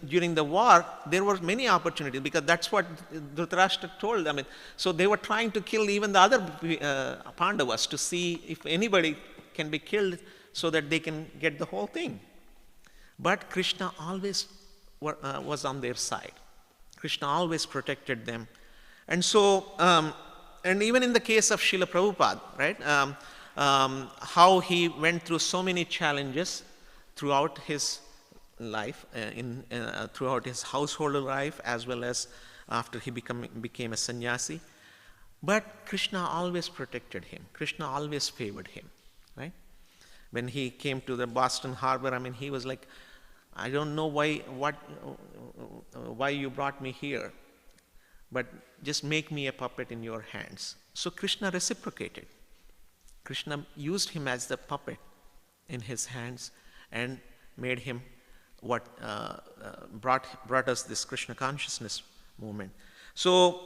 during the war, there were many opportunities, because that's what Dhritarashtra told. I mean, so they were trying to kill even the other Pandavas to see if anybody can be killed so that they can get the whole thing. But Krishna always was on their side. Krishna always protected them. And so, and even in the case of Srila Prabhupada, right, how he went through so many challenges throughout his life, throughout his household life, as well as after he became a sannyasi. But Krishna always protected him. Krishna always favored him, right? When he came to the Boston Harbor, I mean, he was like, I don't know why you brought me here, but just make me a puppet in your hands. So Krishna reciprocated. Krishna used him as the puppet in his hands and made him what brought us this Krishna consciousness movement. So,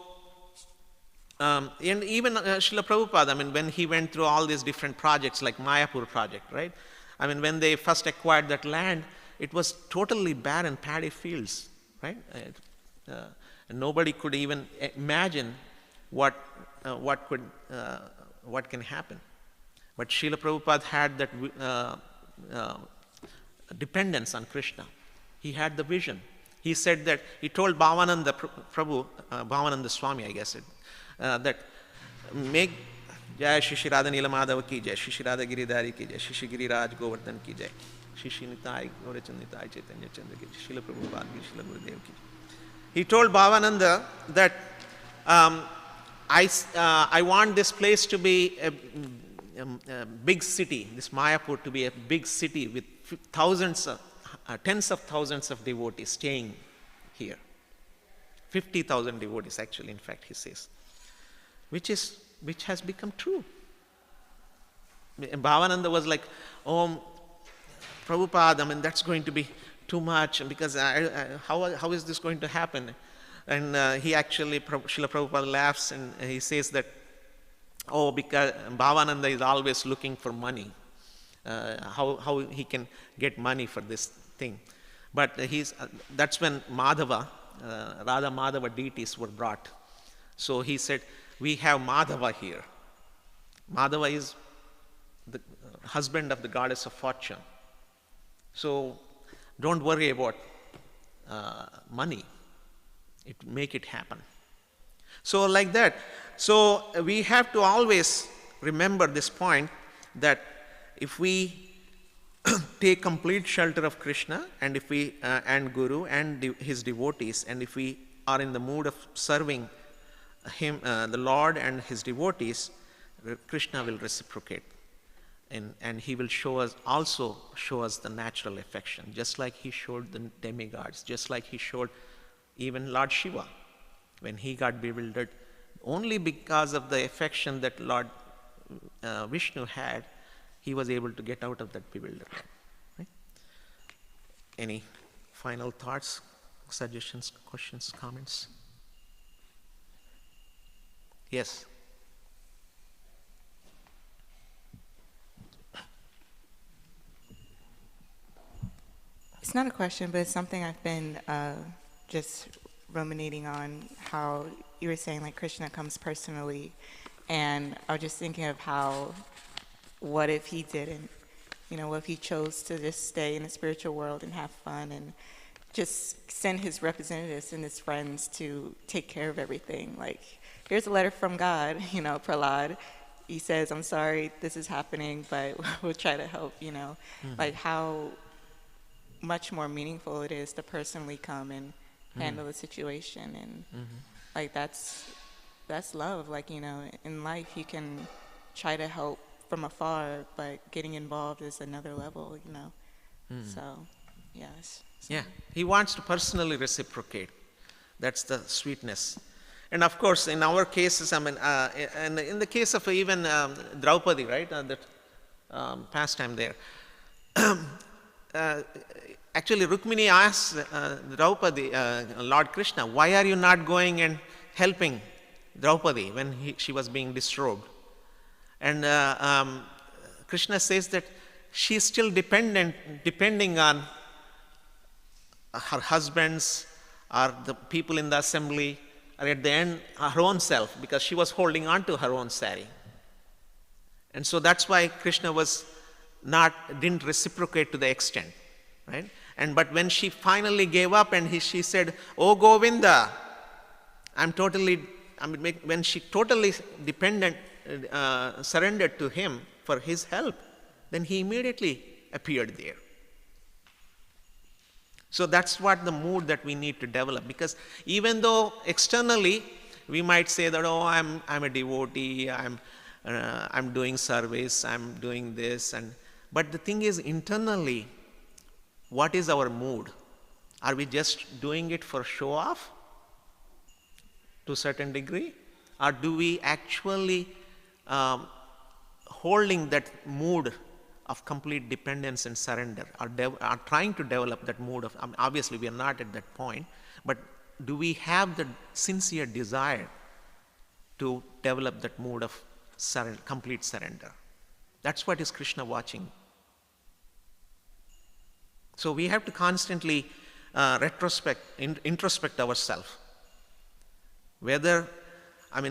and even Srila Prabhupada, I mean, when he went through all these different projects like Mayapur project, right? I mean, when they first acquired that land, it was totally barren paddy fields, right? And nobody could even imagine what can happen. But Srila Prabhupada had that dependence on Krishna. He had the vision. He said that, he told Bhavananda Prabhu, Bhavananda Swami, I guess, that make Jai Shishi Radha Nila Madhava ki Jai, Shishi Radha Giridhari ki Jai, Shishi Giriraj Govardhan ki Jai, Shishi Nitai Gaurachand Nitai Chaitanya Chandra ki Jai, Srila Prabhupada ki Srila Gurudev ki Jai. He told Bhavananda that I want this place to be a big city, this Mayapur to be a big city with tens of thousands of devotees staying here. 50,000 devotees actually, in fact, he says, which has become true. Bhavananda was like, oh, Prabhupada, I mean, that's going to be too much, because how is this going to happen? And he actually, Srila Prabhupada laughs and he says that, oh, because Bhavananda is always looking for money, how he can get money for this thing. But that's when Madhava, Radha Madhava deities were brought. So he said, we have Madhava here. Madhava is the husband of the goddess of fortune. So don't worry about money. Make it happen. So like that. So we have to always remember this point, that if we take complete shelter of Krishna, and if we and Guru and his devotees, and if we are in the mood of serving him, the Lord and his devotees, Krishna will reciprocate, and he will also show us the natural affection, just like he showed the demigods, just like he showed even Lord Shiva when he got bewildered. Only because of the affection that Lord Vishnu had, he was able to get out of that bewilderment. Right? Any final thoughts, suggestions, questions, comments? Yes. It's not a question, but it's something I've been just ruminating on, how you were saying like Krishna comes personally, and I was just thinking of how, what if he didn't? You know, what if he chose to just stay in the spiritual world and have fun and just send his representatives and his friends to take care of everything? Like, here's a letter from God, you know, Prahlad. He says, I'm sorry this is happening, but we'll try to help, you know. Like how much more meaningful it is to personally come and handle the situation. And like that's love. Like, you know, in life you can try to help from afar, but getting involved is another level, you know. So, yes. So. Yeah, he wants to personally reciprocate. That's the sweetness. And of course, in our cases, I mean, and in the case of even Draupadi, right, that pastime there, actually Rukmini asked Draupadi, Lord Krishna, why are you not going and helping Draupadi when she was being disrobed? And Krishna says that she is still depending on her husbands or the people in the assembly, or at the end her own self, because she was holding on to her own sari. And so that's why Krishna didn't reciprocate to the extent, right? But when she finally gave up and she said, "Oh Govinda, when she totally surrendered to him for his help, then he immediately appeared there. So that's what the mood that we need to develop, because even though externally we might say that, oh, I'm a devotee, I'm doing service, I'm doing this, but the thing is, internally, what is our mood? Are we just doing it for show off to a certain degree, or do we actually holding that mood of complete dependence and surrender, are trying to develop that mood of, obviously we are not at that point, but do we have the sincere desire to develop that mood of complete surrender? That's what is Krishna watching. So we have to constantly introspect ourselves. Whether,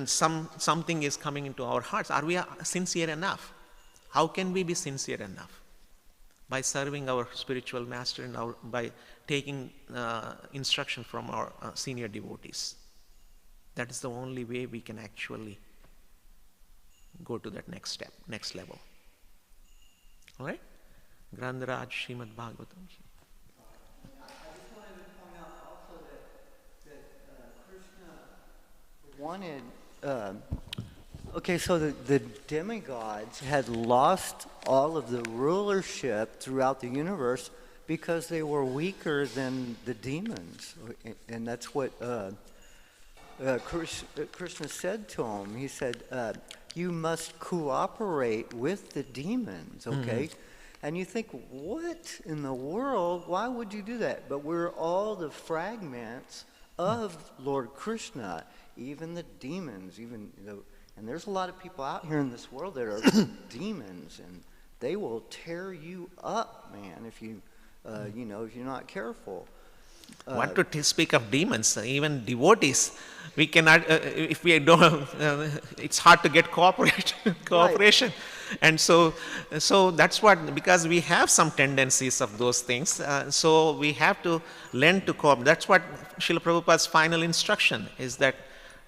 something is coming into our hearts. Are we sincere enough? How can we be sincere enough? By serving our spiritual master and by taking instruction from our senior devotees. That is the only way we can actually go to that next step, next level. All right? Grandharaj Srimad Bhagavatam. I just wanted to point out also that Krishna wanted. Okay, so the demigods had lost all of the rulership throughout the universe because they were weaker than the demons, and that's what Krishna said to him. He said, "You must cooperate with the demons." Okay. Mm-hmm. And you think, what in the world? Why would you do that? But we're all the fragments of Lord Krishna, even the demons, and there's a lot of people out here in this world that are demons, and they will tear you up, man, if if you're not careful. Want to speak of demons, even devotees, we cannot, if we don't, it's hard to get cooperation. Right. And so that's what, because we have some tendencies of those things, so we have to learn to cooperate. That's what Srila Prabhupada's final instruction is, that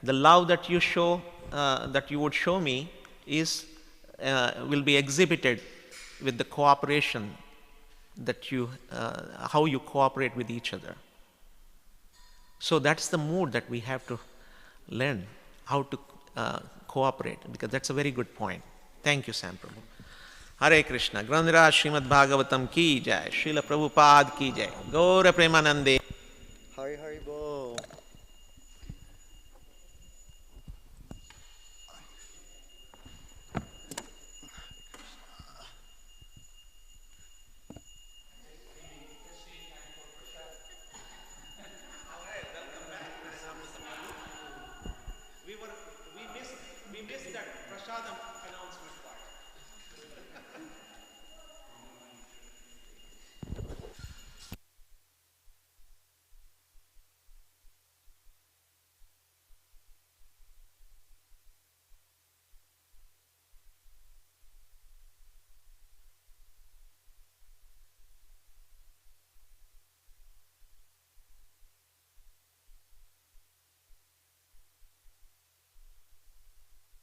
the love that you show, that you would show me will be exhibited with the cooperation that how you cooperate with each other. So that's the mood that we have to learn, how to cooperate, because that's a very good point. Thank you, Sam Prabhu. Hare Krishna. Grandharaj Srimad Bhagavatam ki jai. Srila Prabhupada ki jai. Gaura Premanande.